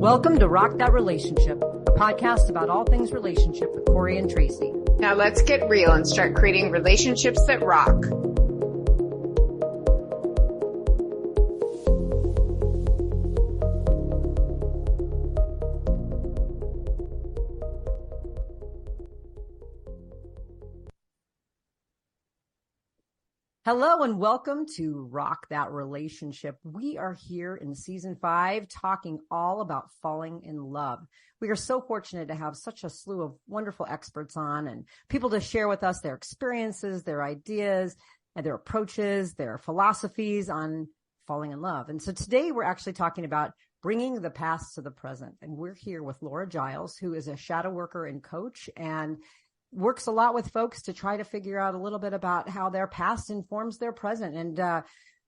Welcome to Rock That Relationship, a podcast about all things relationship with Corey and Tracy. Now let's get real and start creating relationships that rock. Hello and welcome to Rock That Relationship. We are here in season 5 talking all about falling in love. We are so fortunate to have such a slew of wonderful experts on and people to share with us their experiences, their ideas, and their approaches, their philosophies on falling in love. And so today we're actually talking about bringing the past to the present. And we're here with Laura Giles, who is a shadow worker and coach and works a lot with folks to try to figure out a little bit about how their past informs their present. And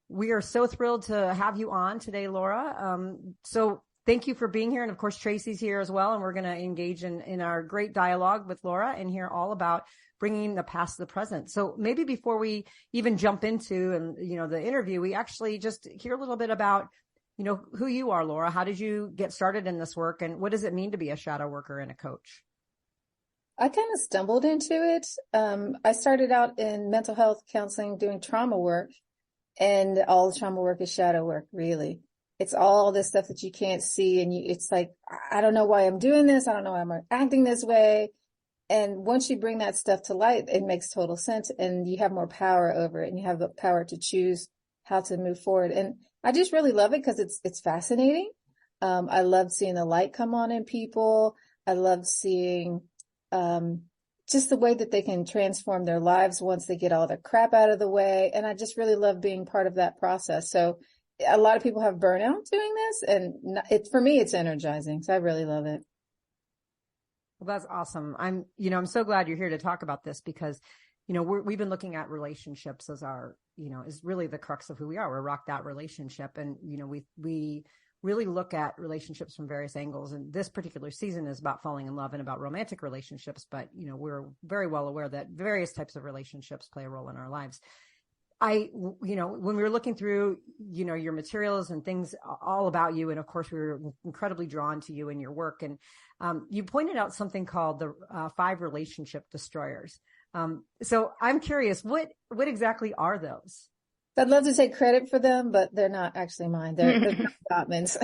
we are so thrilled to have you on today, Laura. So thank you for being here. And of course, Tracy's here as well. And we're going to engage in our great dialogue with Laura and hear all about bringing the past to the present. So maybe before we even jump into the interview, we actually just hear a little bit about, who you are, Laura. How did you get started in this work? And what does it mean to be a shadow worker and a coach? I kind of stumbled into it. I started out in mental health counseling, doing trauma work, and all the trauma work is shadow work, really. It's all this stuff that you can't see, and it's like, I don't know why I'm doing this. I don't know why I'm acting this way. And once you bring that stuff to light, it makes total sense, and you have more power over it, and you have the power to choose how to move forward. And I just really love it because it's fascinating. I love seeing the light come on in people. I love seeing just the way that they can transform their lives once they get all the crap out of the way. And I just really love being part of that process. So a lot of people have burnout doing this, and for me, it's energizing. So I really love it. Well, that's awesome. I'm so glad you're here to talk about this because, we've been looking at relationships as our, is really the crux of who we are. We're Rock That Relationship. And, we really look at relationships from various angles. And this particular season is about falling in love and about romantic relationships. But, we're very well aware that various types of relationships play a role in our lives. When we were looking through, your materials and things all about you, and of course, we were incredibly drawn to you and your work. And you pointed out something called the 5 relationship destroyers. So I'm curious, what exactly are those? I'd love to take credit for them, but they're not actually mine. They're Gottman's.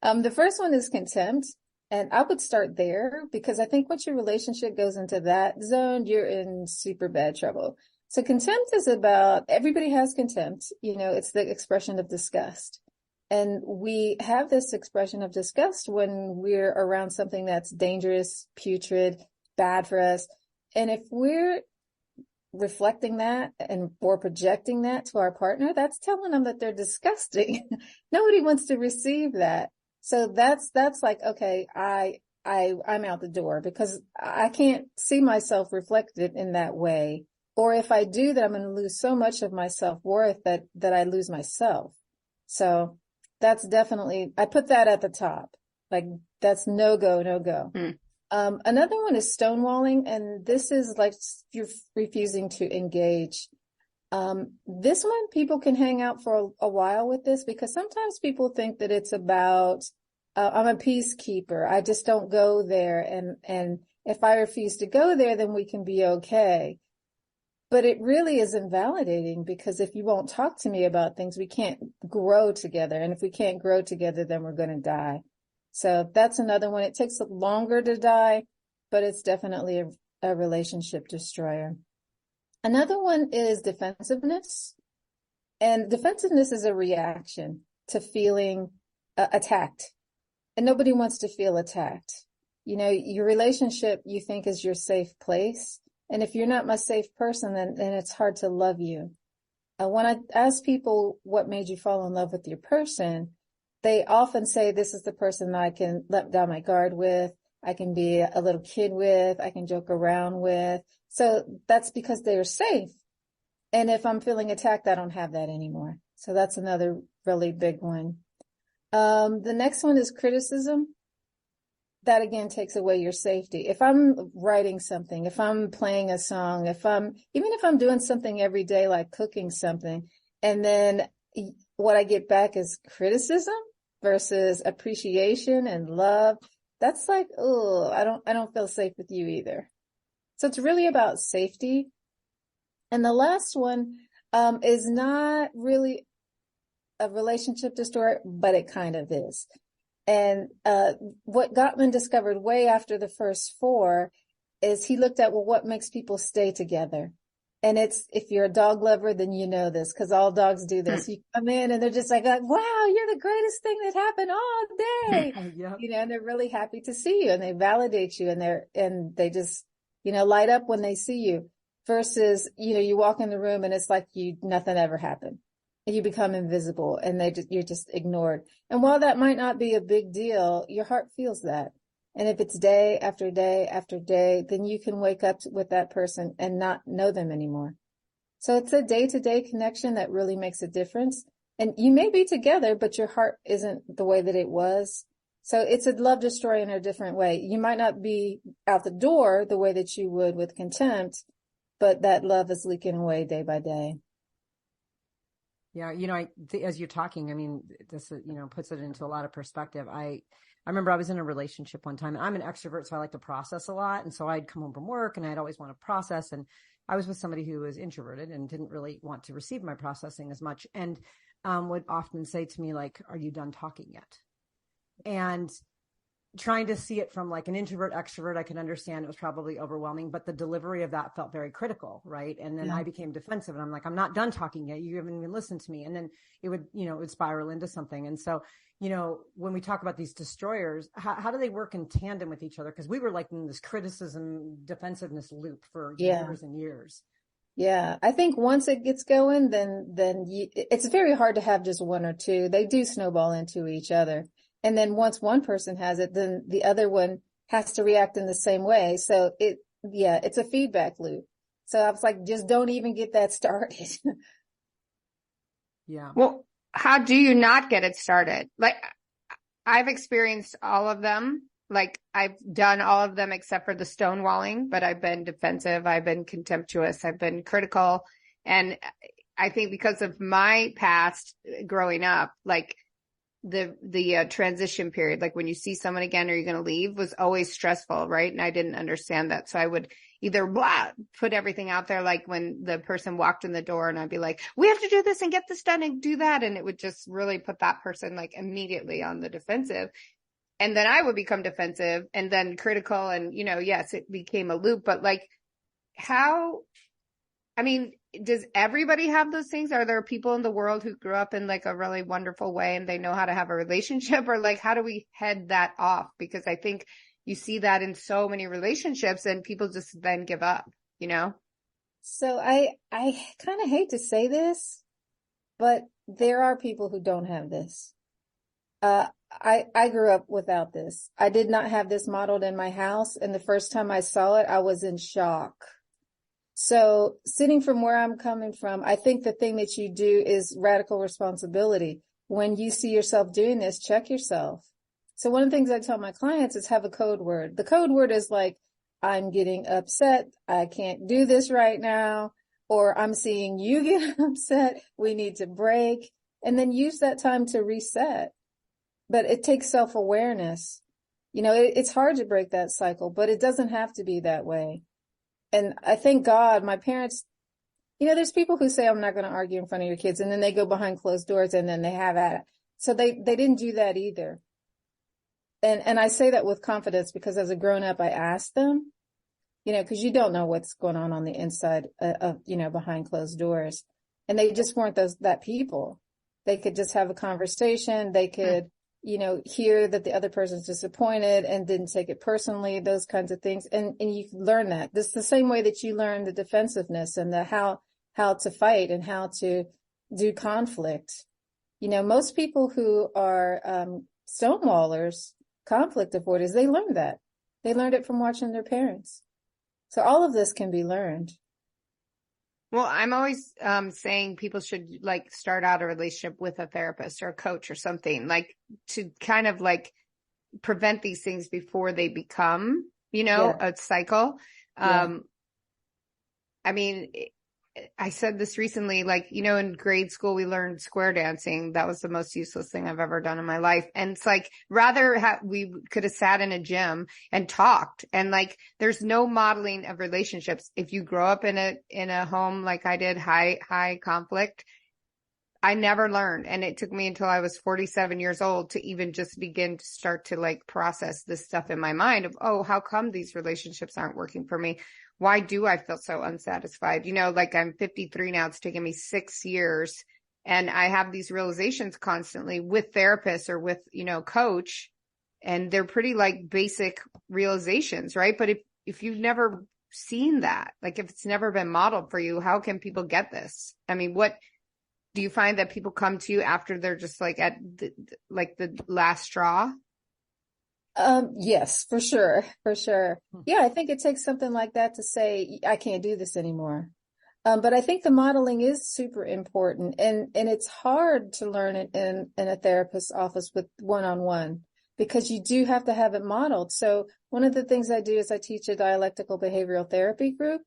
The first one is contempt. And I would start there because I think once your relationship goes into that zone, you're in super bad trouble. So contempt is about, everybody has contempt. It's the expression of disgust. And we have this expression of disgust when we're around something that's dangerous, putrid, bad for us. And if we're reflecting that or projecting that to our partner, that's telling them that they're disgusting. Nobody wants to receive that. So that's like, okay, I'm out the door because I can't see myself reflected in that way. Or if I do that, I'm going to lose so much of my self-worth that I lose myself. So that's definitely, I put that at the top. Like that's no go. Another one is stonewalling. And this is like you're refusing to engage. This one, people can hang out for a while with this because sometimes people think that it's about, I'm a peacekeeper. I just don't go there. And if I refuse to go there, then we can be okay. But it really is invalidating because if you won't talk to me about things, we can't grow together. And if we can't grow together, then we're going to die. So that's another one. It takes longer to die, but it's definitely a relationship destroyer. Another one is defensiveness. And defensiveness is a reaction to feeling attacked. And nobody wants to feel attacked. Your relationship you think is your safe place. And if you're not my safe person, then it's hard to love you. When I ask people what made you fall in love with your person, they often say this is the person that I can let down my guard with. I can be a little kid with. I can joke around with. So that's because they're safe. And if I'm feeling attacked, I don't have that anymore. So that's another really big one. The next one is criticism. That again takes away your safety. If I'm writing something, if I'm playing a song, even if I'm doing something every day, like cooking something, and then what I get back is criticism, versus appreciation and love, that's like, oh, I don't feel safe with you either. So it's really about safety. And the last one is not really a relationship destroyer, but it kind of is. And what Gottman discovered way after the first four is he looked at, well, what makes people stay together? And it's, if you're a dog lover, then you know this, because all dogs do this. You come in and they're just like, wow, you're the greatest thing that happened all day. Yep. You know, and they're really happy to see you, and they validate you, and they just, you know, light up when they see you, versus, you know, you walk in the room and it's like nothing ever happened. You become invisible, and you're just ignored. And while that might not be a big deal, your heart feels that. And if it's day after day after day, then you can wake up with that person and not know them anymore. So it's a day-to-day connection that really makes a difference. And you may be together, but your heart isn't the way that it was. So it's a love destroyer in a different way. You might not be out the door the way that you would with contempt, but that love is leaking away day by day. Yeah, you know, as you're talking, I mean, this, you know, puts it into a lot of perspective. I remember I was in a relationship one time, and I'm an extrovert, so I like to process a lot. And so I'd come home from work and I'd always want to process. And I was with somebody who was introverted and didn't really want to receive my processing as much, and would often say to me, like, are you done talking yet? And trying to see it from like an introvert extrovert, I can understand it was probably overwhelming, but the delivery of that felt very critical. Right. And then I became defensive, and I'm like, I'm not done talking yet. You haven't even listened to me. And then it would, you know, it would spiral into something. And so, you know, when we talk about these destroyers, how do they work in tandem with each other? Because we were like in this criticism, defensiveness loop for years and years. Yeah. I think once it gets going, then it's very hard to have just one or two. They do snowball into each other. And then once one person has it, then the other one has to react in the same way. So it's a feedback loop. So I was like, just don't even get that started. Yeah. Well, how do you not get it started? Like, I've experienced all of them. Like, I've done all of them except for the stonewalling, but I've been defensive. I've been contemptuous. I've been critical. And I think because of my past growing up, like, the transition period, like when you see someone again, are you going to leave, was always stressful. Right. And I didn't understand that. So I would either put everything out there, like when the person walked in the door, and I'd be like, we have to do this and get this done and do that. And it would just really put that person like immediately on the defensive. And then I would become defensive and then critical. And, you know, yes, it became a loop, but like does everybody have those things? Are there people in the world who grew up in like a really wonderful way and they know how to have a relationship, or like, how do we head that off? Because I think you see that in so many relationships, and people just then give up, you know? So I kind of hate to say this, but there are people who don't have this. I grew up without this. I did not have this modeled in my house. And the first time I saw it, I was in shock. So sitting from where I'm coming from, I think the thing that you do is radical responsibility. When you see yourself doing this, check yourself. So one of the things I tell my clients is have a code word. The code word is like, I'm getting upset. I can't do this right now. Or I'm seeing you get upset. We need to break. And then use that time to reset. But it takes self-awareness. You know, it's hard to break that cycle, but it doesn't have to be that way. And I thank God, my parents, you know, there's people who say, I'm not going to argue in front of your kids. And then they go behind closed doors and then they have at it. So they didn't do that either. And I say that with confidence because as a grown up, I asked them, you know, because you don't know what's going on the inside of, you know, behind closed doors. And they just weren't that people. They could just have a conversation. They could, you know, hear that the other person's disappointed and didn't take it personally, those kinds of things. And you can learn that. This is the same way that you learn the defensiveness and the how to fight and how to do conflict. You know, most people who are stonewallers, conflict avoiders, they learned that. They learned it from watching their parents. So all of this can be learned. Well, I'm always saying people should like start out a relationship with a therapist or a coach or something, like to kind of like prevent these things before they become, you know, a cycle. I mean, I said this recently, like, in grade school, we learned square dancing. That was the most useless thing I've ever done in my life. And it's like, we could have sat in a gym and talked, and like, there's no modeling of relationships. If you grow up in a home like I did, high conflict, I never learned. And it took me until I was 47 years old to even just begin to start to like process this stuff in my mind of, oh, how come these relationships aren't working for me? Why do I feel so unsatisfied? Like I'm 53 now. It's taken me 6 years, and I have these realizations constantly with therapists or with, coach, and they're pretty like basic realizations, right? But if you've never seen that, like if it's never been modeled for you, how can people get this? I mean, what do you find that people come to you after they're just like at the last straw? Yes, for sure. For sure. Yeah, I think it takes something like that to say, I can't do this anymore. But I think the modeling is super important, and it's hard to learn it in a therapist's office with one-on-one, because you do have to have it modeled. So one of the things I do is I teach a dialectical behavioral therapy group,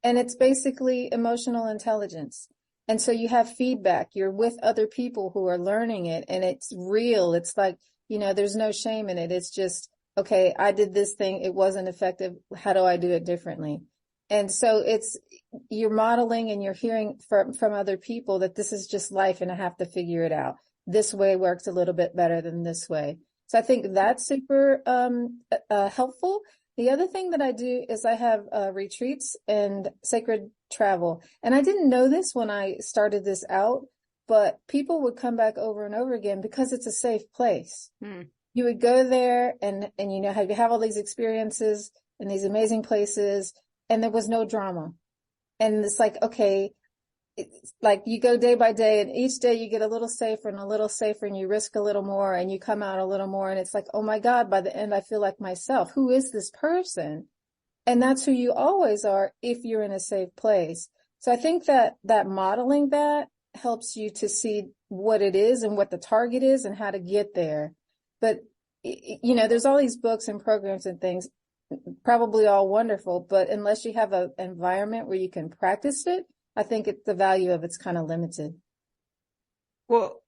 and it's basically emotional intelligence. And so you have feedback, you're with other people who are learning it, and it's real. It's like, there's no shame in it. It's just, okay, I did this thing. It wasn't effective. How do I do it differently? And so you're modeling and you're hearing from other people that this is just life and I have to figure it out. This way works a little bit better than this way. So I think that's super helpful. The other thing that I do is I have retreats and sacred travel. And I didn't know this when I started this out, but people would come back over and over again because it's a safe place. You would go there and you have all these experiences in these amazing places, and there was no drama. And it's like, okay, it's like you go day by day, and each day you get a little safer and a little safer, and you risk a little more and you come out a little more. And it's like, oh my God, by the end, I feel like myself. Who is this person? And that's who you always are if you're in a safe place. So I think that modeling that helps you to see what it is and what the target is and how to get there. But, there's all these books and programs and things, probably all wonderful, but unless you have an environment where you can practice it, I think the value of it's kind of limited. Well,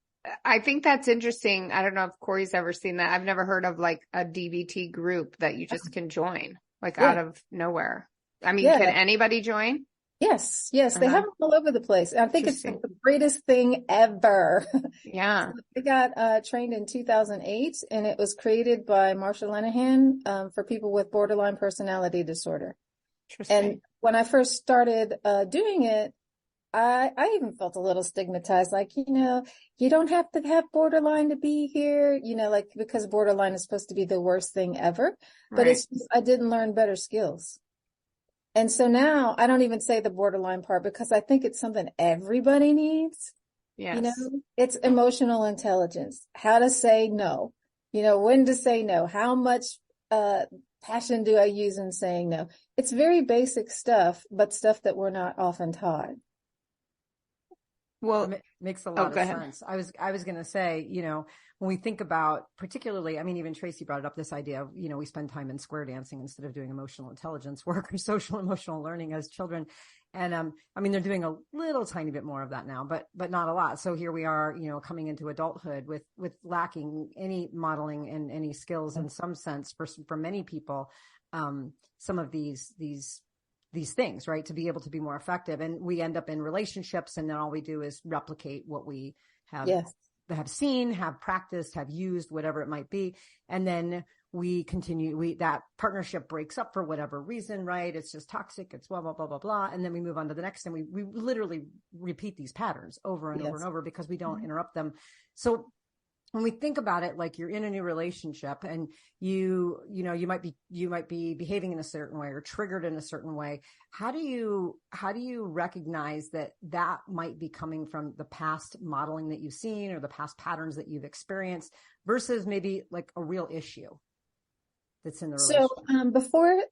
I think that's interesting. I don't know if Corey's ever seen that. I've never heard of like a DBT group that you just can join, like out of nowhere. I mean, can anybody join? Yes. They have them all over the place. I think it's the greatest thing ever. Yeah. So I got trained in 2008, and it was created by Marsha Linehan for people with borderline personality disorder. And when I first started doing it, I even felt a little stigmatized, like, you don't have to have borderline to be here, like, because borderline is supposed to be the worst thing ever. But it's just, I didn't learn better skills. And so now I don't even say the borderline part, because I think it's something everybody needs. Yes. It's emotional intelligence, how to say no, when to say no, how much passion do I use in saying no. It's very basic stuff, but stuff that we're not often taught. Well, it makes a lot of sense. I was going to say, when we think about particularly, I mean, even Tracy brought up this idea of, we spend time in square dancing instead of doing emotional intelligence work or social emotional learning as children. And, I mean, they're doing a little tiny bit more of that now, but not a lot. So here we are, coming into adulthood with lacking any modeling and any skills in some sense for many people, some of these things, right, to be able to be more effective. And we end up in relationships, and then all we do is replicate what we have, have seen, have practiced, have used, whatever it might be. And then we continue, that partnership breaks up for whatever reason, right? It's just toxic. It's blah, blah, blah, blah, blah. And then we move on to the next, and we literally repeat these patterns over and over and over because we don't interrupt them. So when we think about it, like you're in a new relationship and you might be behaving in a certain way or triggered in a certain way. How do you recognize that might be coming from the past modeling that you've seen or the past patterns that you've experienced versus maybe like a real issue that's in the relationship? So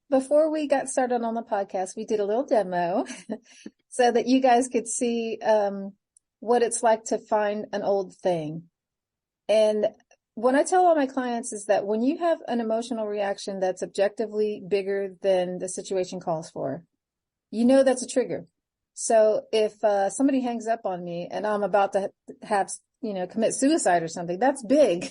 before we got started on the podcast, we did a little demo so that you guys could see what it's like to find an old thing. And what I tell all my clients is that when you have an emotional reaction that's objectively bigger than the situation calls for, that's a trigger. So if somebody hangs up on me and I'm about to have, commit suicide or something, that's big.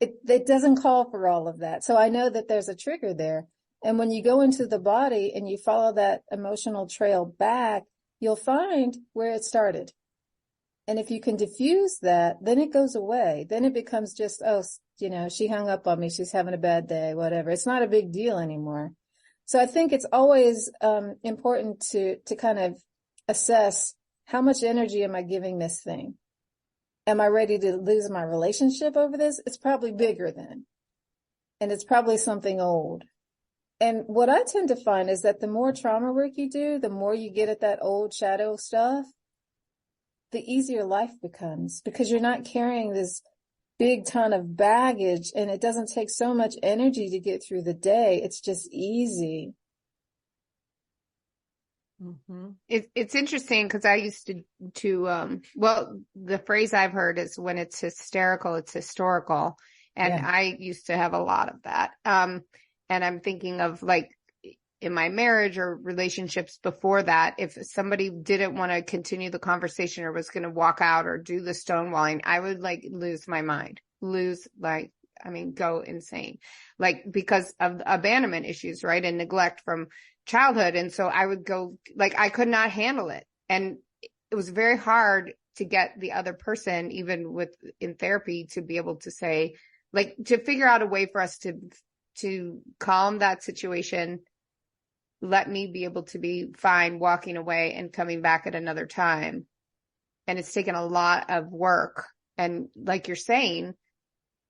It doesn't call for all of that. So I know that there's a trigger there. And when you go into the body and you follow that emotional trail back, you'll find where it started. And if you can diffuse that, then it goes away. Then it becomes just, she hung up on me. She's having a bad day, whatever. It's not a big deal anymore. So I think it's always important to kind of assess, how much energy am I giving this thing? Am I ready to lose my relationship over this? It's probably bigger then. And it's probably something old. And what I tend to find is that the more trauma work you do, the more you get at that old shadow stuff, the easier life becomes, because you're not carrying this big ton of baggage, and it doesn't take so much energy to get through the day. It's just easy. Mm-hmm. It's interesting because I used to the phrase I've heard is, when it's hysterical, it's historical. And yeah. I used to have a lot of that. And I'm thinking of, like, in my marriage or relationships before that, if somebody didn't want to continue the conversation or was going to walk out or do the stonewalling, I would lose my mind, go insane, because of abandonment issues, right? And neglect from childhood. And so I would go, I could not handle it. And it was very hard to get the other person, even in therapy, to be able to say, to figure out a way for us to calm that situation, let me be able to be fine walking away and coming back at another time. And it's taken a lot of work. And like you're saying,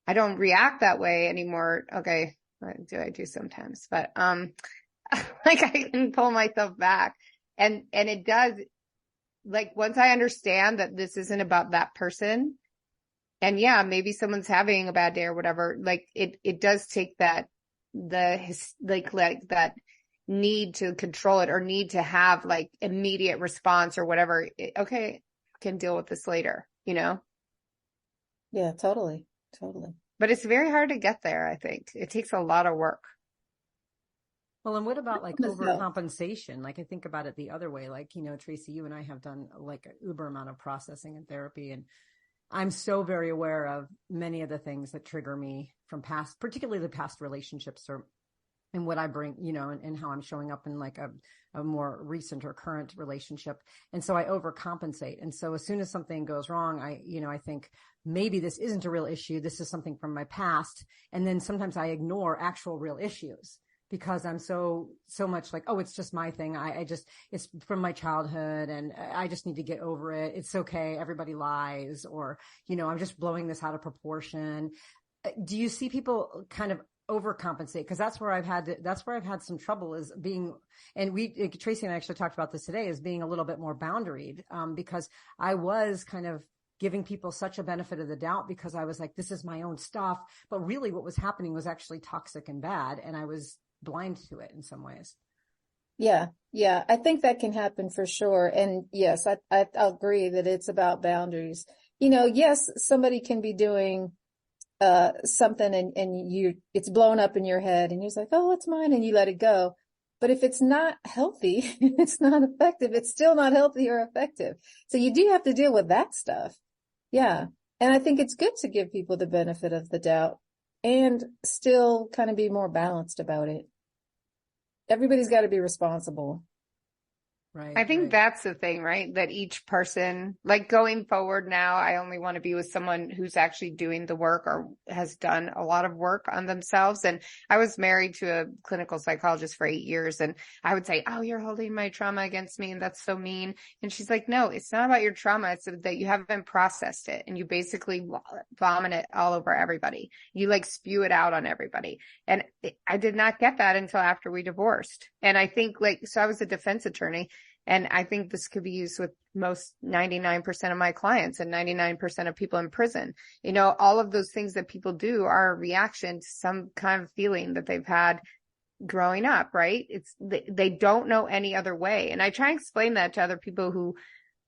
I don't react that way anymore. Okay. What do I do sometimes? But, I can pull myself back, and it does, once I understand that this isn't about that person, and yeah, maybe someone's having a bad day or whatever, it does take that need to control it, or need to have immediate response or whatever. Okay, I can deal with this later, Yeah, totally. But it's very hard to get there. I think it takes a lot of work. Well, and what about overcompensation? I think about it the other way. Tracy, you and I have done an uber amount of processing and therapy, and I'm so very aware of many of the things that trigger me from past, particularly the past relationships, and what I bring, and how I'm showing up in a more recent or current relationship. And so I overcompensate. And so as soon as something goes wrong, I think maybe this isn't a real issue. This is something from my past. And then sometimes I ignore actual real issues, because I'm so much it's just my thing. It's from my childhood, and I just need to get over it. It's okay. Everybody lies, or, I'm just blowing this out of proportion. Do you see people kind of overcompensate? Because that's where I've had some trouble, is being, and Tracy and I actually talked about this today, is being a little bit more boundaried, because I was kind of giving people such a benefit of the doubt, because I was this is my own stuff. But really what was happening was actually toxic and bad. And I was blind to it in some ways. Yeah. I think that can happen for sure. And yes, I agree that it's about boundaries. Yes, somebody can be doing something and it's blown up in your head, and you're just oh, it's mine, and you let it go. But if it's not healthy, it's not effective, it's still not healthy or effective. So you do have to deal with that stuff. Yeah. And I think it's good to give people the benefit of the doubt and still kind of be more balanced about it. Everybody's got to be responsible. Right. I think that's the thing, right? That each person, going forward now, I only want to be with someone who's actually doing the work or has done a lot of work on themselves. And I was married to a clinical psychologist for 8 years, and I would say, oh, you're holding my trauma against me, and that's so mean. And she's like, no, it's not about your trauma. It's that you haven't processed it, and you basically vomit it all over everybody. You spew it out on everybody. And I did not get that until after we divorced. And I think so I was a defense attorney. And I think this could be used with most 99% of my clients and 99% of people in prison. All of those things that people do are a reaction to some kind of feeling that they've had growing up, right? They don't know any other way. And I try and explain that to other people who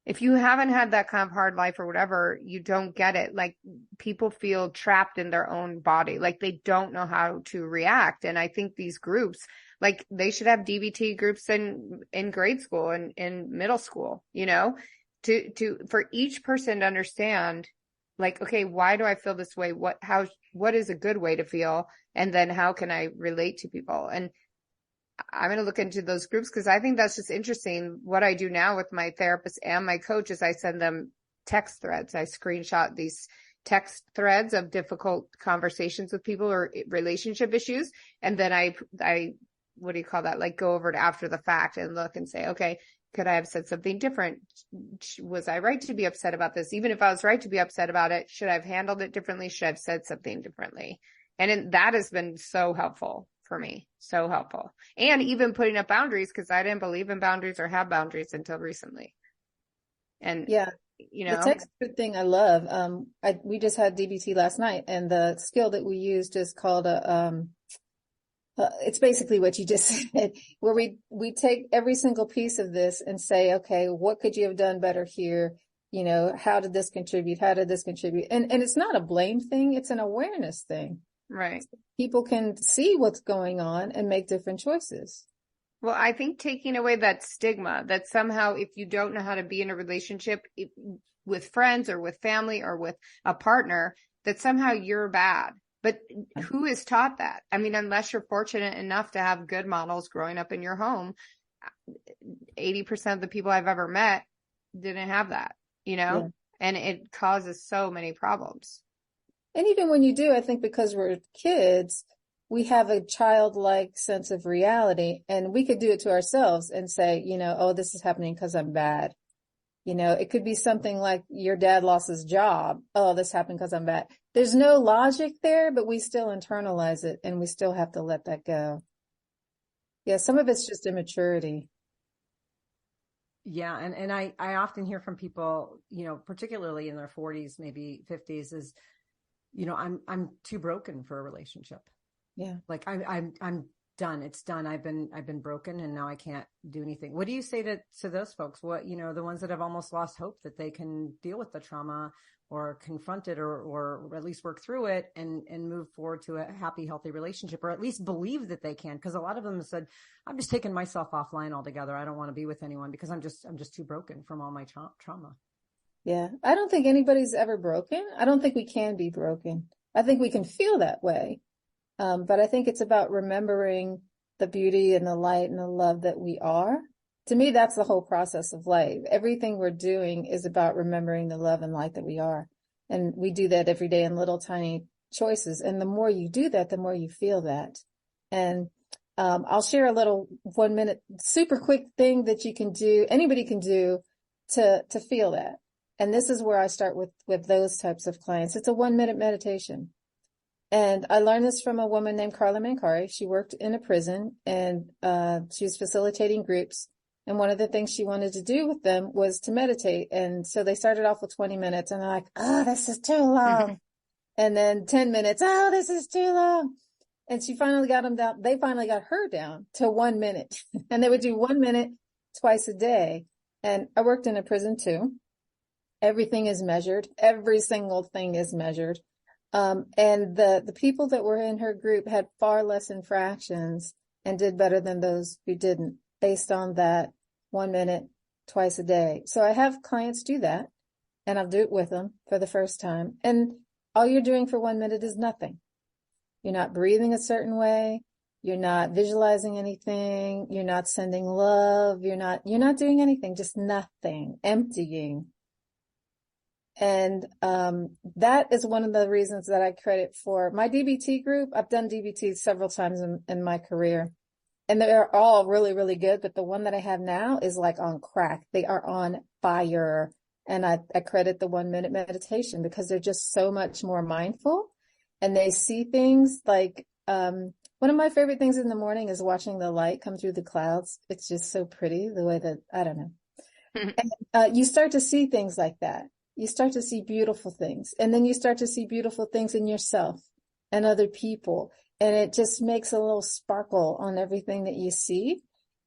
If you haven't had that kind of hard life or whatever, you don't get it. Like people feel trapped in their own body. Like they don't know how to react. And I think these groups, like they should have DBT groups in grade school and in middle school, for each person to understand, like, okay, why do I feel this way? What is a good way to feel? And then how can I relate to people? And I'm going to look into those groups because I think that's just interesting. What I do now with my therapist and my coach is I send them text threads. I screenshot these text threads of difficult conversations with people or relationship issues. And then I, what do you call that? Like go over to after the fact and look and say, okay, could I have said something different? Was I right to be upset about this? Even if I was right to be upset about it, should I have handled it differently? Should I have said something differently? And that has been so helpful for me. So helpful. And even putting up boundaries because I didn't believe in boundaries or have boundaries until recently. And yeah, the text thing I love. We just had DBT last night, and the skill that we used is called it's basically what you just said, where we take every single piece of this and say, okay, what could you have done better here? How did this contribute? How did this contribute? And it's not a blame thing. It's an awareness thing. Right. So people can see what's going on and make different choices. Well, I think taking away that stigma that somehow if you don't know how to be in a relationship with friends or with family or with a partner, that somehow you're bad. But who is taught that? I mean, unless you're fortunate enough to have good models growing up in your home, 80% of the people I've ever met didn't have that, Yeah. and it causes so many problems. And even when you do, I think because we're kids, we have a childlike sense of reality, and we could do it to ourselves and say, oh, this is happening because I'm bad. It could be something like your dad lost his job. Oh, this happened because I'm bad. There's no logic there, but we still internalize it and we still have to let that go. Yeah, some of it's just immaturity. Yeah. And I often hear from people, particularly in their 40s, maybe 50s is, I'm too broken for a relationship. Yeah. Like I'm done. It's done. I've been broken and now I can't do anything. What do you say to those folks? What, the ones that have almost lost hope that they can deal with the trauma or confront it or at least work through it and move forward to a happy, healthy relationship, or at least believe that they can. Cause a lot of them have said, I'm just taking myself offline altogether. I don't want to be with anyone because I'm just too broken from all my trauma. Yeah. I don't think anybody's ever broken. I don't think we can be broken. I think we can feel that way. But I think it's about remembering the beauty and the light and the love that we are. To me, that's the whole process of life. Everything we're doing is about remembering the love and light that we are. And we do that every day in little tiny choices. And the more you do that, the more you feel that. And I'll share a little 1 minute, super quick thing that you can do, anybody can do to feel that. And this is where I start with those types of clients. It's a 1 minute meditation. And I learned this from a woman named Carla Mancari. She worked in a prison and she was facilitating groups. And one of the things she wanted to do with them was to meditate. And so they started off with 20 minutes and they're like, oh, this is too long. And then 10 minutes, oh, this is too long. And she finally got them down. They finally got her down to 1 minute. And they would do 1 minute twice a day. And I worked in a prison too. Everything is measured. Every single thing is measured. And the people that were in her group had far less infractions and did better than those who didn't, based on that 1 minute twice a day. So I have clients do that, and I'll do it with them for the first time. And all you're doing for 1 minute is nothing. You're not breathing a certain way. You're not visualizing anything. You're not sending love. You're not doing anything, just nothing, emptying. And that is one of the reasons that I credit for my DBT group. I've done DBT several times in my career, and they're all really, really good. But the one that I have now is like on crack. They are on fire. And I credit the 1 minute meditation because they're just so much more mindful and they see things like, one of my favorite things in the morning is watching the light come through the clouds. It's just so pretty the way that, I don't know. And you start to see things like that. You start to see beautiful things, and then you start to see beautiful things in yourself and other people. And it just makes a little sparkle on everything that you see.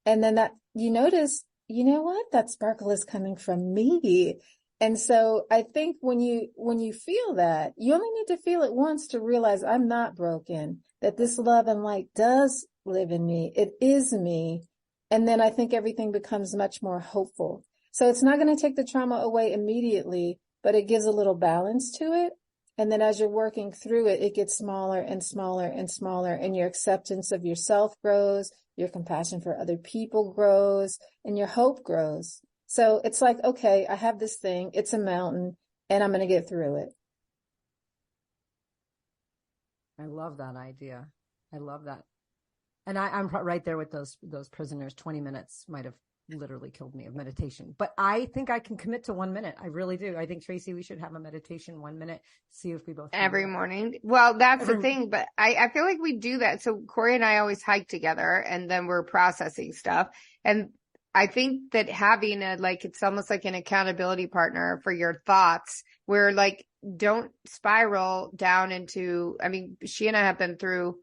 And then that you notice you know what? That sparkle is coming from me. And so I think when you feel that, you only need to feel it once to realize I'm not broken, that this love and light does live in me. It is me. And then I think everything becomes much more hopeful. So it's not going to take the trauma away immediately, but it gives a little balance to it. And then as you're working through it, it gets smaller and smaller and smaller, and your acceptance of yourself grows, your compassion for other people grows, and your hope grows. So it's like, okay, I have this thing, it's a mountain, and I'm going to get through it. I love that idea. I love that. And I'm right there with those prisoners. 20 minutes might have literally killed me of meditation, but I think I can commit to 1 minute. I really do. I think, Tracy, we should have a meditation 1 minute, see if we both every morning. Well, that's the thing, but I feel like we do that. So Corey and I always hike together, and then we're processing stuff. And I think that having it's almost like an accountability partner for your thoughts, where like, don't spiral down into, I mean, she and I have been through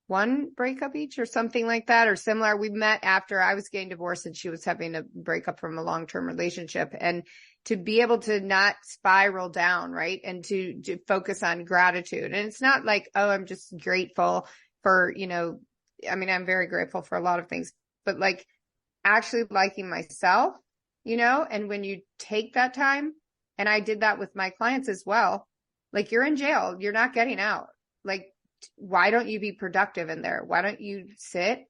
one breakup each or something like that, or similar. We met after I was getting divorced and she was having a breakup from a long-term relationship, and to be able to not spiral down, right? And to focus on gratitude. And it's not like, oh, I'm just grateful for, I mean, I'm very grateful for a lot of things, but like actually liking myself, and when you take that time, and I did that with my clients as well, like you're in jail, you're not getting out. Like, why don't you be productive in there? Why don't you sit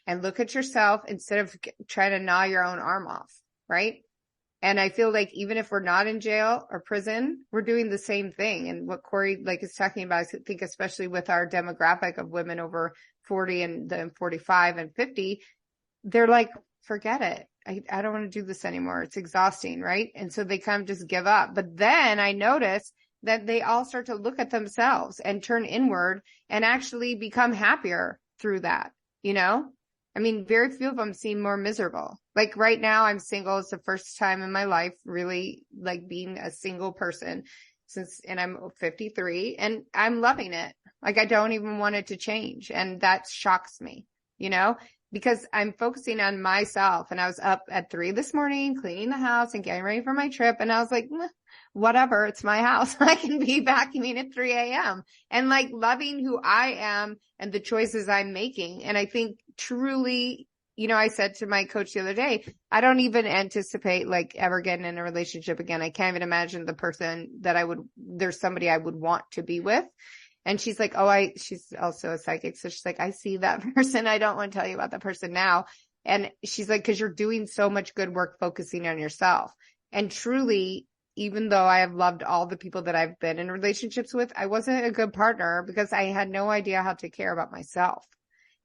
and look at yourself instead of trying to gnaw your own arm off, right? And I feel like even if we're not in jail or prison, we're doing the same thing. And what Corey is talking about, I think especially with our demographic of women over 40 and then 45 and 50, they're like, forget it. I don't want to do this anymore. It's exhausting, right? And so they kind of just give up. But then I notice that they all start to look at themselves and turn inward and actually become happier through that, I mean, very few of them seem more miserable. Like right now I'm single. It's the first time in my life really like being a single person and I'm 53 and I'm loving it. Like I don't even want it to change. And that shocks me, because I'm focusing on myself. And I was up at 3 this morning, cleaning the house and getting ready for my trip. And I was like, whatever, it's my house. I can be vacuuming at 3 a.m. and like loving who I am and the choices I'm making. And I think truly, I said to my coach the other day, I don't even anticipate like ever getting in a relationship again. I can't even imagine the person that there's somebody I would want to be with. And she's like, she's also a psychic. So she's like, I see that person. I don't want to tell you about the person now. And she's like, cause you're doing so much good work focusing on yourself. And truly, even though I have loved all the people that I've been in relationships with, I wasn't a good partner because I had no idea how to care about myself.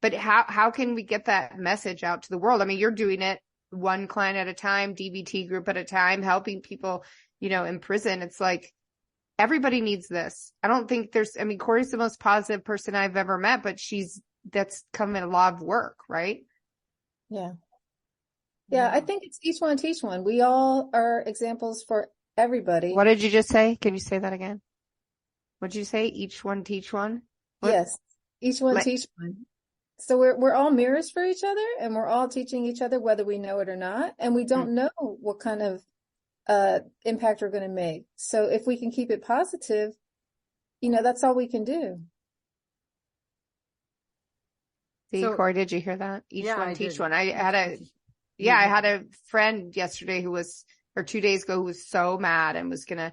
But how can we get that message out to the world? I mean, you're doing it one client at a time, DBT group at a time, helping people, in prison. It's like, everybody needs this. I don't think Corey's the most positive person I've ever met, but that's come in a lot of work, right? Yeah. Yeah. I think it's each one teach one. We all are examples for everybody. What did you just say? Can you say that again? What did you say? Each one teach one? What? Yes. Each one teach one. So we're all mirrors for each other, and we're all teaching each other, whether we know it or not. And we don't know what kind of impact we're going to make. So if we can keep it positive, that's all we can do. See, Corey, did you hear that? Each one teach one. I had a friend yesterday or 2 days ago, who was so mad and was going to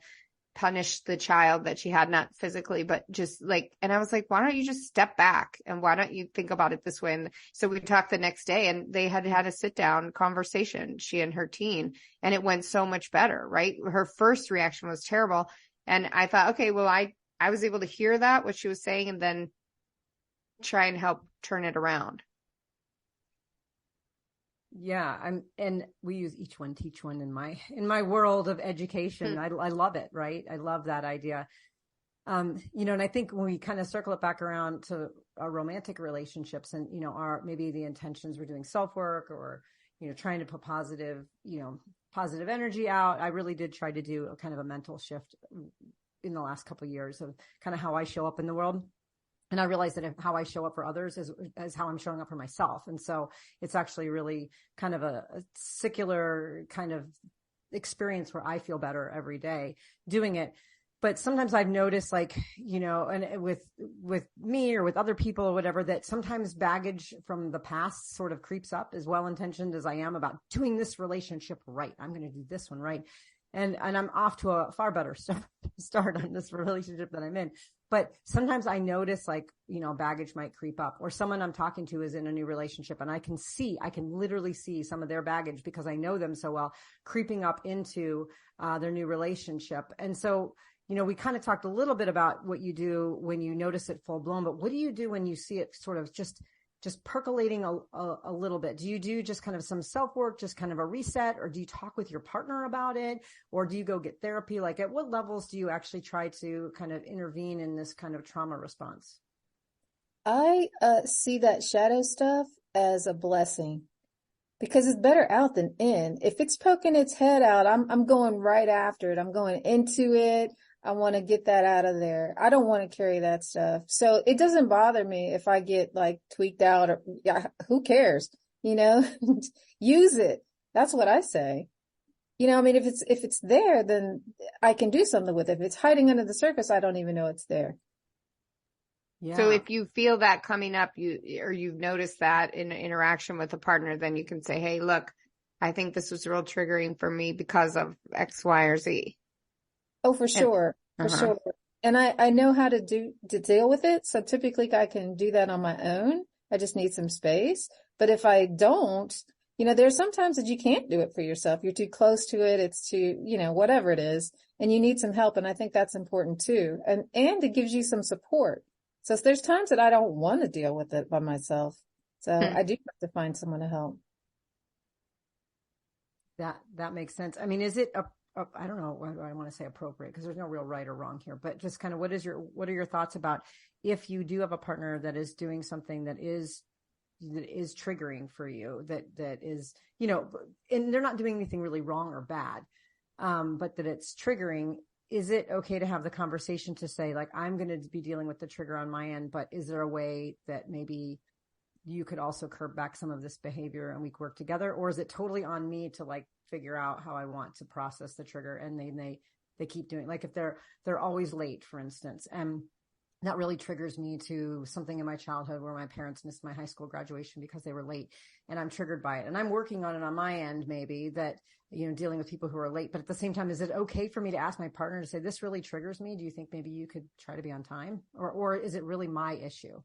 punish the child that she had, not physically, but just like, and I was like, why don't you just step back? And why don't you think about it this way? And so we talked the next day, and they had a sit down conversation, she and her teen, and it went so much better, right? Her first reaction was terrible. And I thought, okay, well, I was able to hear what she was saying, and then try and help turn it around. Yeah. And we use each one teach one in my world of education. I love it. Right. I love that idea. And I think when we kind of circle it back around to our romantic relationships and, maybe the intentions, we're doing self-work or, trying to put positive energy out. I really did try to do a kind of a mental shift in the last couple of years of kind of how I show up in the world. And I realize that how I show up for others is how I'm showing up for myself. And so it's actually really kind of a secular kind of experience where I feel better every day doing it. But sometimes I've noticed, like, you know, and with me or with other people or whatever, that sometimes baggage from the past sort of creeps up, as well-intentioned as I am about doing this relationship right. I'm going to do this one right. And I'm off to a far better start on this relationship that I'm in. But sometimes I notice, like, you know, baggage might creep up, or someone I'm talking to is in a new relationship and I can literally see some of their baggage, because I know them so well, creeping up into their new relationship. And so, you know, we kind of talked a little bit about what you do when you notice it full blown, but what do you do when you see it sort of just percolating a little bit? Do you do just kind of some self-work, just kind of a reset, or do you talk with your partner about it, or do you go get therapy? Like, at what levels do you actually try to kind of intervene in this kind of trauma response? I see that shadow stuff as a blessing, because it's better out than in. If it's poking its head out, I'm going right after it. I'm going into it. I want to get that out of there. I don't want to carry that stuff. So it doesn't bother me if I get like tweaked out, or yeah, who cares? You know, use it. That's what I say. You know, I mean, if it's there, then I can do something with it. If it's hiding under the surface, I don't even know it's there. Yeah. So if you feel that coming up, you've noticed that in an interaction with a partner, then you can say, hey, look, I think this was real triggering for me because of X, Y, or Z. Oh, for sure. For sure. And I know how to deal with it. So typically I can do that on my own. I just need some space. But if I don't, you know, there's sometimes that you can't do it for yourself. You're too close to it. It's too, you know, whatever it is, and you need some help. And I think that's important too. And it gives you some support. So there's times that I don't want to deal with it by myself. So I do have to find someone to help. That makes sense. I mean, is it I don't know why I want to say appropriate, because there's no real right or wrong here, but just kind of what are your thoughts about if you do have a partner that is doing something that is triggering for you, that is, you know, and they're not doing anything really wrong or bad, but that it's triggering. Is it okay to have the conversation to say, like, I'm going to be dealing with the trigger on my end, but is there a way that maybe you could also curb back some of this behavior and we could work together? Or is it totally on me to, like, figure out how I want to process the trigger, and they keep doing, like, if they're always late, for instance, and that really triggers me to something in my childhood where my parents missed my high school graduation because they were late, and I'm triggered by it, and I'm working on it on my end, maybe, that, you know, dealing with people who are late. But at the same time, is it okay for me to ask my partner to say, this really triggers me? Do you think maybe you could try to be on time? Or is it really my issue?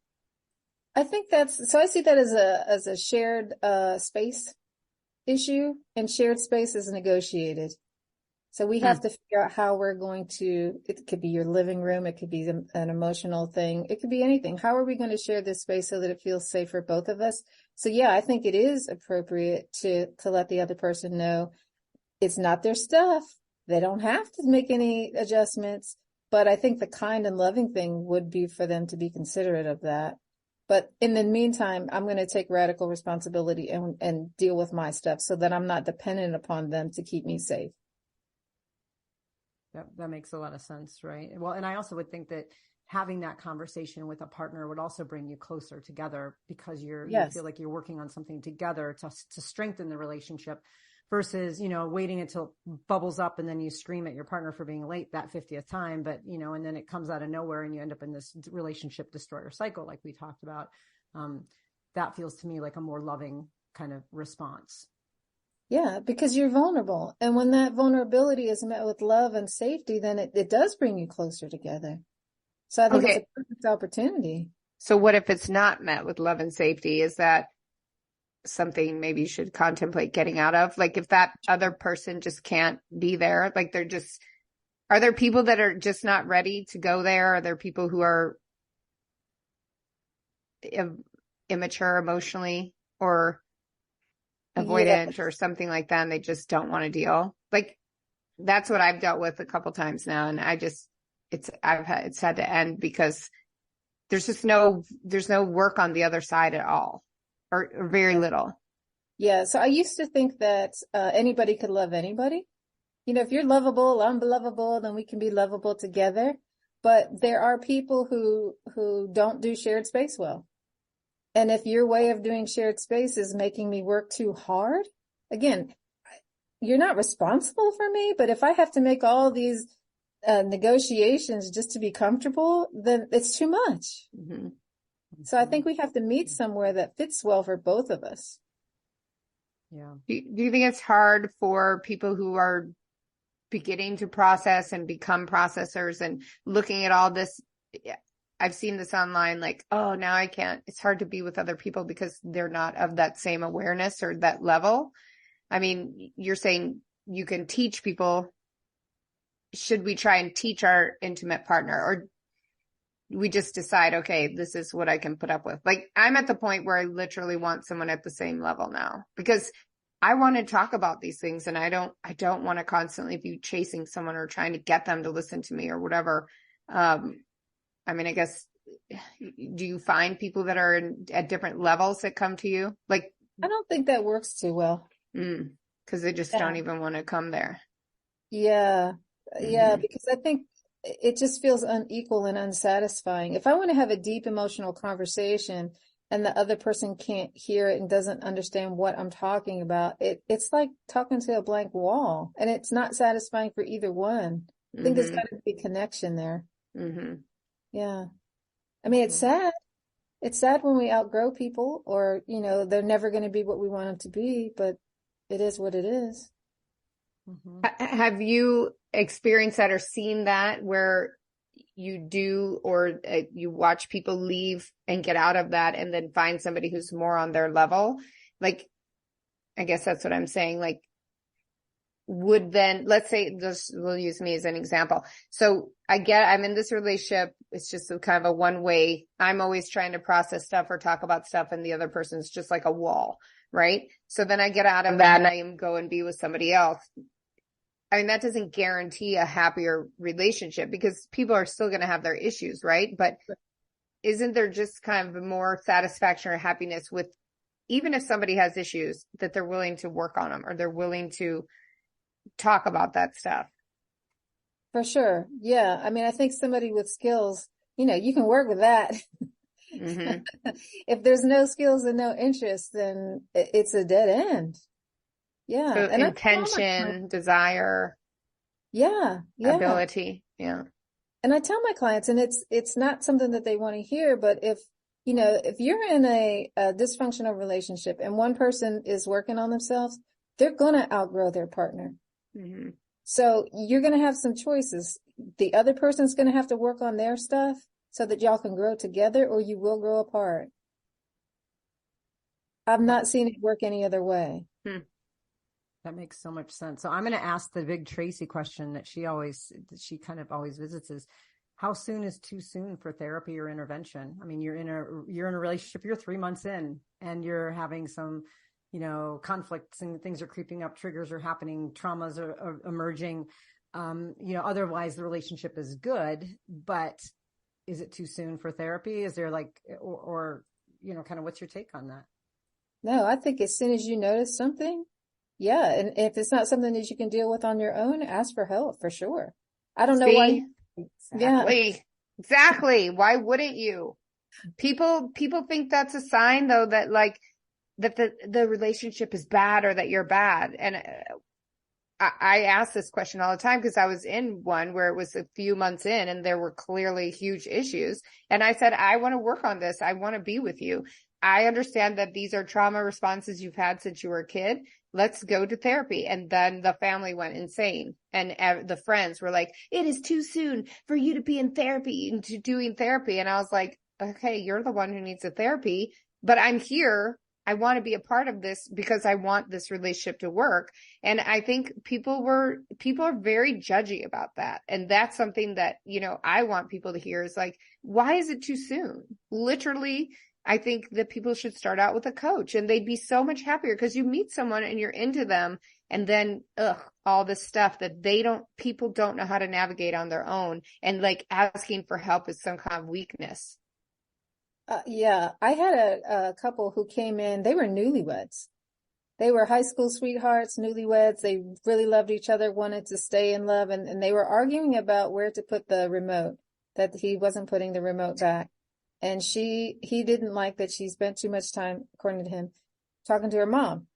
I think I see that as a shared space issue, and shared space is negotiated. So we have to figure out how we're going to, it could be your living room, it could be an emotional thing, it could be anything. How are we going to share this space so that it feels safe for both of us? So yeah, I think it is appropriate to let the other person know it's not their stuff. They don't have to make any adjustments, but I think the kind and loving thing would be for them to be considerate of that. But in the meantime, I'm going to take radical responsibility and deal with my stuff so that I'm not dependent upon them to keep me safe. That makes a lot of sense, right? Well, and I also would think that having that conversation with a partner would also bring you closer together, because you feel like you're working on something together to strengthen the relationship, versus, you know, waiting until it bubbles up and then you scream at your partner for being late that 50th time, but, you know, and then it comes out of nowhere and you end up in this relationship destroyer cycle like we talked about. That feels to me like a more loving kind of response. Yeah, because you're vulnerable. And when that vulnerability is met with love and safety, then it does bring you closer together. So I think it's a perfect opportunity. So what if it's not met with love and safety? Is that something maybe you should contemplate getting out of? Like, if that other person just can't be there, like are there people that are just not ready to go there? Are there people who are immature emotionally or avoidant or something like that, and they just don't want to deal? Like, that's what I've dealt with a couple times now. And it's had to end because there's no work on the other side at all, or very little. Yeah. So I used to think that anybody could love anybody. You know, if you're lovable, I'm lovable, then we can be lovable together. But there are people who don't do shared space well. And if your way of doing shared space is making me work too hard, again, you're not responsible for me, but if I have to make all these negotiations just to be comfortable, then it's too much. Mm-hmm. So I think we have to meet somewhere that fits well for both of us. Yeah. Do you think it's hard for people who are beginning to process and become processors and looking at all this? I've seen this online, like, oh, now I can't, it's hard to be with other people because they're not of that same awareness or that level. I mean, you're saying you can teach people. Should we try and teach our intimate partner, or we just decide, okay, this is what I can put up with? Like, I'm at the point where I literally want someone at the same level now, because I want to talk about these things, and I don't want to constantly be chasing someone or trying to get them to listen to me or whatever. I mean, I guess, do you find people that are at different levels that come to you? Like, I don't think that works too well. Because they just don't even want to come there. Yeah. Yeah. Mm-hmm. Because I think it just feels unequal and unsatisfying. If I want to have a deep emotional conversation and the other person can't hear it and doesn't understand what I'm talking about, it's like talking to a blank wall, and it's not satisfying for either one. I think there's got to be connection there. Mm-hmm. Yeah. I mean, it's sad. It's sad when we outgrow people, or, they're never going to be what we want them to be, but it is what it is. Mm-hmm. Have you experienced that or seen that where you do, or you watch people leave and get out of that and then find somebody who's more on their level? Like, I guess that's what I'm saying. Like, would then, let's say we'll use me as an example. So I'm in this relationship. It's just kind of a one way. I'm always trying to process stuff or talk about stuff, and the other person's just like a wall, right? So then I get out of that and I go and be with somebody else. I mean, that doesn't guarantee a happier relationship, because people are still going to have their issues, right? But isn't there just kind of more satisfaction or happiness with, even if somebody has issues, that they're willing to work on them, or they're willing to talk about that stuff? For sure. Yeah. I mean, I think somebody with skills, you can work with that. Mm-hmm. If there's no skills and no interest, then it's a dead end. Yeah. So And intention, desire, ability. Yeah. And I tell my clients, and it's not something that they want to hear, but if you're in a dysfunctional relationship and one person is working on themselves, they're going to outgrow their partner. Mm-hmm. So you're going to have some choices. The other person's going to have to work on their stuff so that y'all can grow together, or you will grow apart. I've not seen it work any other way. That makes so much sense. So I'm going to ask the big Tracy question that she kind of always visits, is how soon is too soon for therapy or intervention? I mean, you're in a relationship, you're 3 months in, and you're having some, conflicts, and things are creeping up, triggers are happening, traumas are emerging. Otherwise the relationship is good, but is it too soon for therapy? Is there or kind of, what's your take on that? No, I think as soon as you notice something, yeah. And if it's not something that you can deal with on your own, ask for help for sure. I don't know why. Exactly. Yeah. Exactly. Why wouldn't you? People think that's a sign, though, that that the relationship is bad, or that you're bad. And I ask this question all the time, because I was in one where it was a few months in and there were clearly huge issues. And I said, I want to work on this. I want to be with you. I understand that these are trauma responses you've had since you were a kid. Let's go to therapy. And then the family went insane. And the friends were like, it is too soon for you to be in therapy and to doing therapy. And I was like, okay, you're the one who needs a therapy, but I'm here. I want to be a part of this because I want this relationship to work. And I think people are very judgy about that. And that's something that, I want people to hear, is like, why is it too soon? Literally, I think that people should start out with a coach, and they'd be so much happier, because you meet someone and you're into them, and then, all this stuff that people don't know how to navigate on their own. And like, asking for help is some kind of weakness. Yeah, I had a couple who came in. They were newlyweds. They were high school sweethearts, newlyweds. They really loved each other, wanted to stay in love, and they were arguing about where to put the remote. that he wasn't putting the remote back. And he didn't like that she spent too much time, according to him, talking to her mom.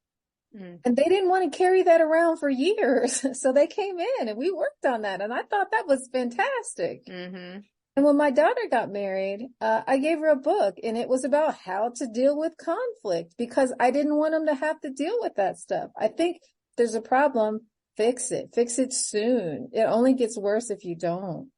And they didn't want to carry that around for years. So they came in and we worked on that. And I thought that was fantastic. Mm-hmm. And when my daughter got married, I gave her a book, and it was about how to deal with conflict, because I didn't want them to have to deal with that stuff. I think there's a problem. Fix it soon. It only gets worse if you don't.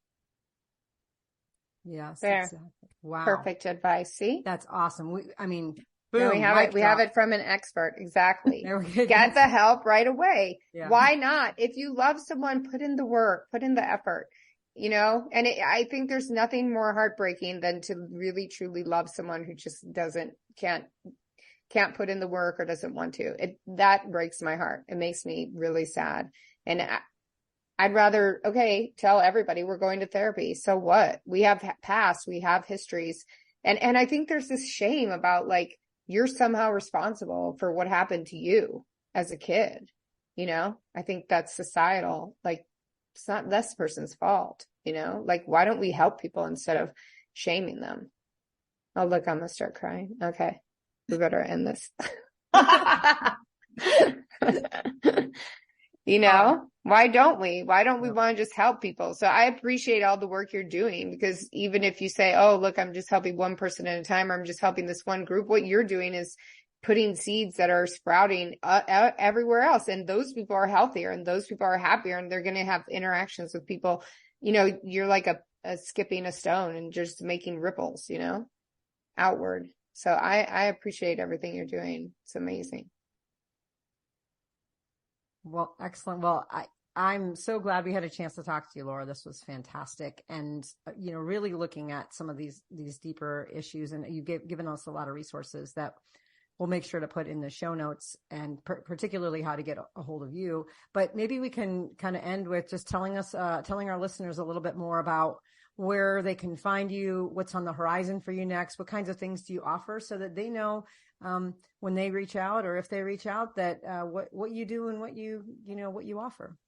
Yes. There. Exactly. Wow. Perfect advice. See? That's awesome. Boom, There we have it. We have it from an expert. Exactly. Get the help right away. Yeah. Why not? If you love someone, put in the work, put in the effort, and I think there's nothing more heartbreaking than to really truly love someone who just can't put in the work or doesn't want to. That breaks my heart. It makes me really sad. And I'd rather, tell everybody we're going to therapy. So what? We have past, we have histories. And I think there's this shame about like, you're somehow responsible for what happened to you as a kid. I think that's societal. Like, it's not this person's fault, like, why don't we help people instead of shaming them? Oh, look, I'm going to start crying. Okay. We better end this. Why don't we want to just help people? So I appreciate all the work you're doing, because even if you say, oh, look, I'm just helping one person at a time, or I'm just helping this one group, what you're doing is putting seeds that are sprouting everywhere else. And those people are healthier, and those people are happier, and they're going to have interactions with people. You're like a skipping a stone and just making ripples, outward. So I appreciate everything you're doing. It's amazing. Well, excellent. Well, I'm so glad we had a chance to talk to you, Laura. This was fantastic. And, really looking at some of these deeper issues, and you've given us a lot of resources that we'll make sure to put in the show notes, and particularly how to get a hold of you. But maybe we can kind of end with just telling our listeners a little bit more about where they can find you, what's on the horizon for you next, what kinds of things do you offer, so that they know when they reach out, or if they reach out, that what you do and what you offer.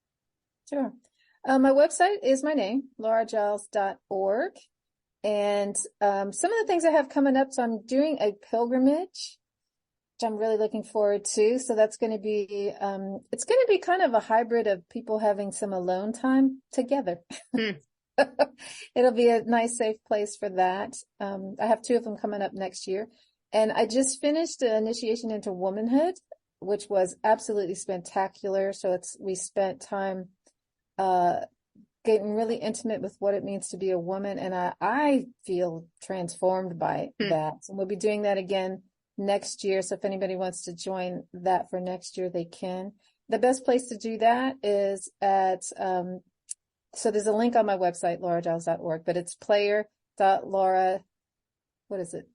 Sure. My website is my name, lauragiles.org. And some of the things I have coming up, so I'm doing a pilgrimage, which I'm really looking forward to. So that's going to be, it's going to be kind of a hybrid of people having some alone time together. It'll be a nice, safe place for that. I have 2 of them coming up next year. And I just finished the initiation into womanhood, which was absolutely spectacular. So we spent time getting really intimate with what it means to be a woman. And I feel transformed by that. And we'll be doing that again next year. So if anybody wants to join that for next year, they can. The best place to do that is at, so there's a link on my website, lauragiles.org, but it's player.laura, what is it?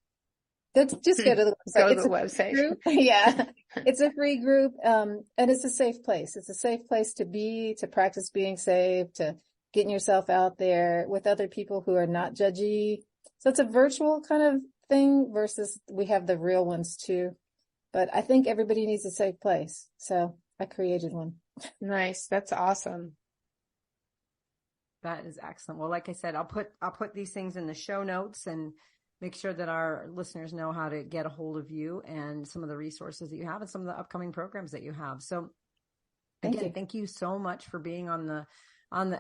Just go to the website. Go to the website. Yeah. It's a free group. And it's a safe place. It's a safe place to be, to practice being safe, to getting yourself out there with other people who are not judgy. So it's a virtual kind of thing versus we have the real ones too. But I think everybody needs a safe place. So I created one. Nice. That's awesome. That is excellent. Well, like I said, I'll put these things in the show notes and make sure that our listeners know how to get a hold of you and some of the resources that you have and some of the upcoming programs that you have. So again, thank you so much for being on the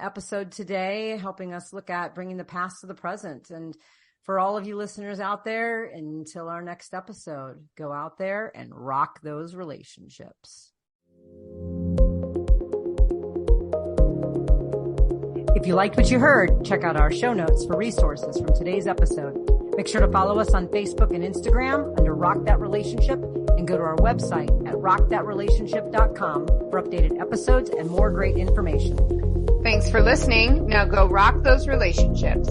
episode today, helping us look at bringing the past to the present. And for all of you listeners out there, until our next episode, go out there and rock those relationships. If you liked what you heard, check out our show notes for resources from today's episode. Make sure to follow us on Facebook and Instagram under Rock That Relationship, and go to our website at rockthatrelationship.com for updated episodes and more great information. Thanks for listening. Now go rock those relationships.